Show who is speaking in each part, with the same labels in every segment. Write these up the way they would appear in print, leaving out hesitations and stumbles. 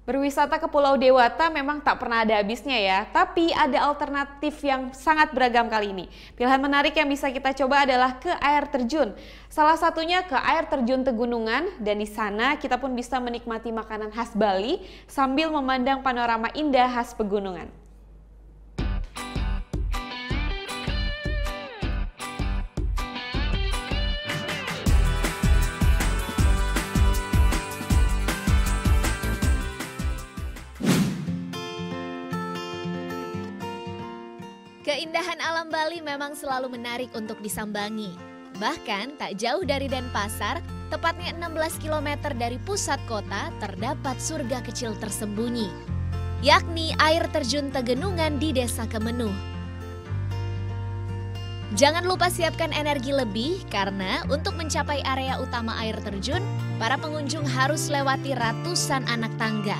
Speaker 1: Berwisata ke Pulau Dewata memang tak pernah ada habisnya ya, tapi ada alternatif yang sangat beragam kali ini. Pilihan menarik yang bisa kita coba adalah ke air terjun. Salah satunya ke air terjun Tegunungan, dan di sana kita pun bisa menikmati makanan khas Bali sambil memandang panorama indah khas pegunungan.
Speaker 2: Keindahan alam Bali memang selalu menarik untuk disambangi. Bahkan tak jauh dari Denpasar, tepatnya 16 km dari pusat kota, terdapat surga kecil tersembunyi, yakni air terjun Tegenungan di Desa Kemenuh. Jangan lupa siapkan energi lebih karena untuk mencapai area utama air terjun, para pengunjung harus lewati ratusan anak tangga.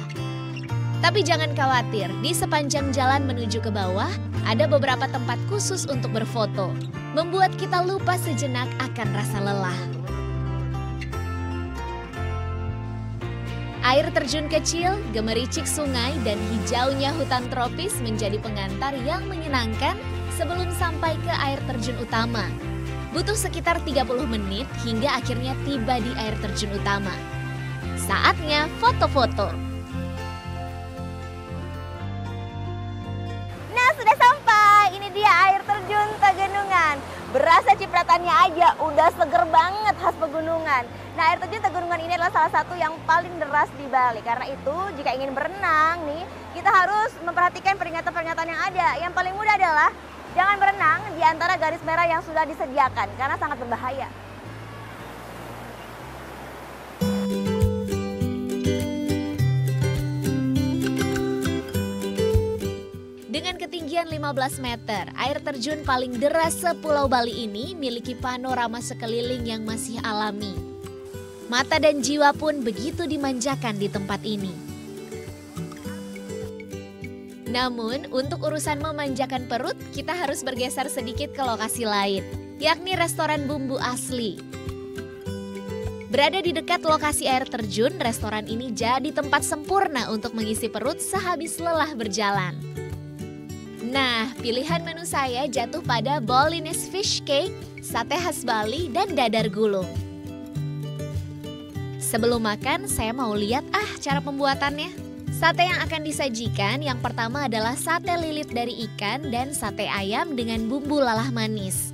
Speaker 2: Tapi jangan khawatir, di sepanjang jalan menuju ke bawah, ada beberapa tempat khusus untuk berfoto, membuat kita lupa sejenak akan rasa lelah. Air terjun kecil, gemericik sungai, dan hijaunya hutan tropis menjadi pengantar yang menyenangkan sebelum sampai ke air terjun utama. Butuh sekitar 30 menit hingga akhirnya tiba di air terjun utama. Saatnya foto-foto.
Speaker 3: Sudah sampai, ini dia air terjun Tegenungan. Berasa cipratannya aja udah seger banget khas pegunungan. Nah, air terjun Tegenungan ini adalah salah satu yang paling deras di Bali. Karena itu jika ingin berenang nih, kita harus memperhatikan peringatan-peringatan yang ada. Yang paling mudah adalah jangan berenang di antara garis merah yang sudah disediakan karena sangat berbahaya.
Speaker 2: Dengan ketinggian 15 meter, air terjun paling deras sepulau Bali ini miliki panorama sekeliling yang masih alami. Mata dan jiwa pun begitu dimanjakan di tempat ini. Namun, untuk urusan memanjakan perut, kita harus bergeser sedikit ke lokasi lain, yakni restoran bumbu asli. Berada di dekat lokasi air terjun, restoran ini jadi tempat sempurna untuk mengisi perut sehabis lelah berjalan. Nah, pilihan menu saya jatuh pada Balinese fish cake, sate khas Bali, dan dadar gulung. Sebelum makan, saya mau lihat cara pembuatannya. Sate yang akan disajikan yang pertama adalah sate lilit dari ikan dan sate ayam dengan bumbu lalah manis.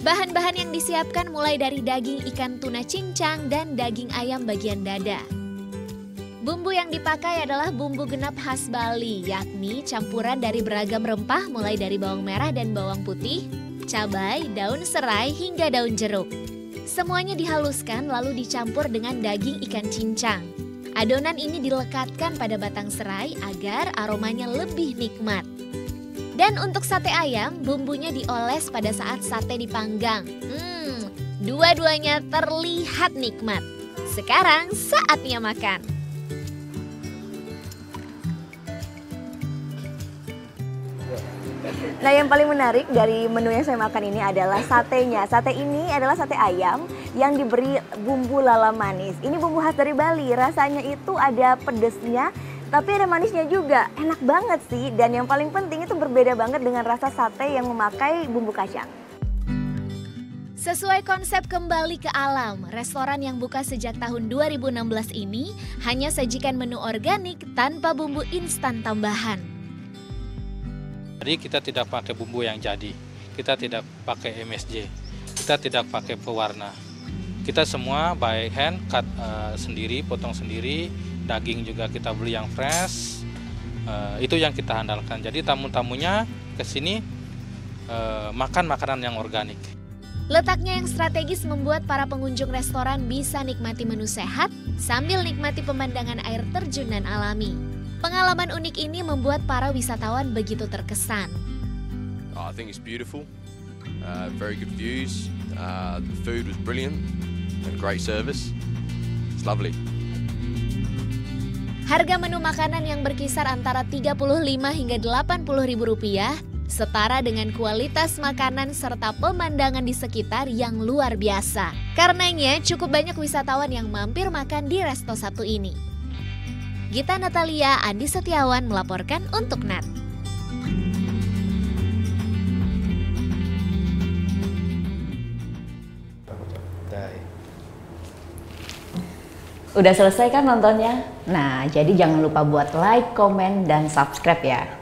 Speaker 2: Bahan-bahan yang disiapkan mulai dari daging ikan tuna cincang dan daging ayam bagian dada. Bumbu yang dipakai adalah bumbu genap khas Bali, yakni campuran dari beragam rempah mulai dari bawang merah dan bawang putih, cabai, daun serai, hingga daun jeruk. Semuanya dihaluskan lalu dicampur dengan daging ikan cincang. Adonan ini dilekatkan pada batang serai agar aromanya lebih nikmat. Dan untuk sate ayam, bumbunya dioles pada saat sate dipanggang. Dua-duanya terlihat nikmat. Sekarang saatnya makan.
Speaker 3: Nah, yang paling menarik dari menu yang saya makan ini adalah satenya. Sate ini adalah sate ayam yang diberi bumbu lala manis. Ini bumbu khas dari Bali, rasanya itu ada pedesnya, tapi ada manisnya juga. Enak banget sih, dan yang paling penting itu berbeda banget dengan rasa sate yang memakai bumbu kacang.
Speaker 2: Sesuai konsep kembali ke alam, restoran yang buka sejak tahun 2016 ini hanya sajikan menu organik tanpa bumbu instan tambahan.
Speaker 4: Jadi kita tidak pakai bumbu yang jadi, kita tidak pakai MSG, kita tidak pakai pewarna. Kita semua by hand cut sendiri, potong sendiri, daging juga kita beli yang fresh, itu yang kita andalkan. Jadi tamu-tamunya ke sini makan makanan yang organik.
Speaker 2: Letaknya yang strategis membuat para pengunjung restoran bisa nikmati menu sehat sambil nikmati pemandangan air terjun dan alami. Pengalaman unik ini membuat para wisatawan begitu terkesan.
Speaker 5: I think it's beautiful, very good views, the food was brilliant and great service. It's lovely.
Speaker 2: Harga menu makanan yang berkisar antara 35 hingga 80 ribu rupiah, setara dengan kualitas makanan serta pemandangan di sekitar yang luar biasa. Karenanya cukup banyak wisatawan yang mampir makan di resto satu ini. Gita Natalia, Andi Setiawan melaporkan untuk NAT.
Speaker 6: Udah selesai kan nontonnya? Nah, jadi jangan lupa buat like, komen, dan subscribe ya.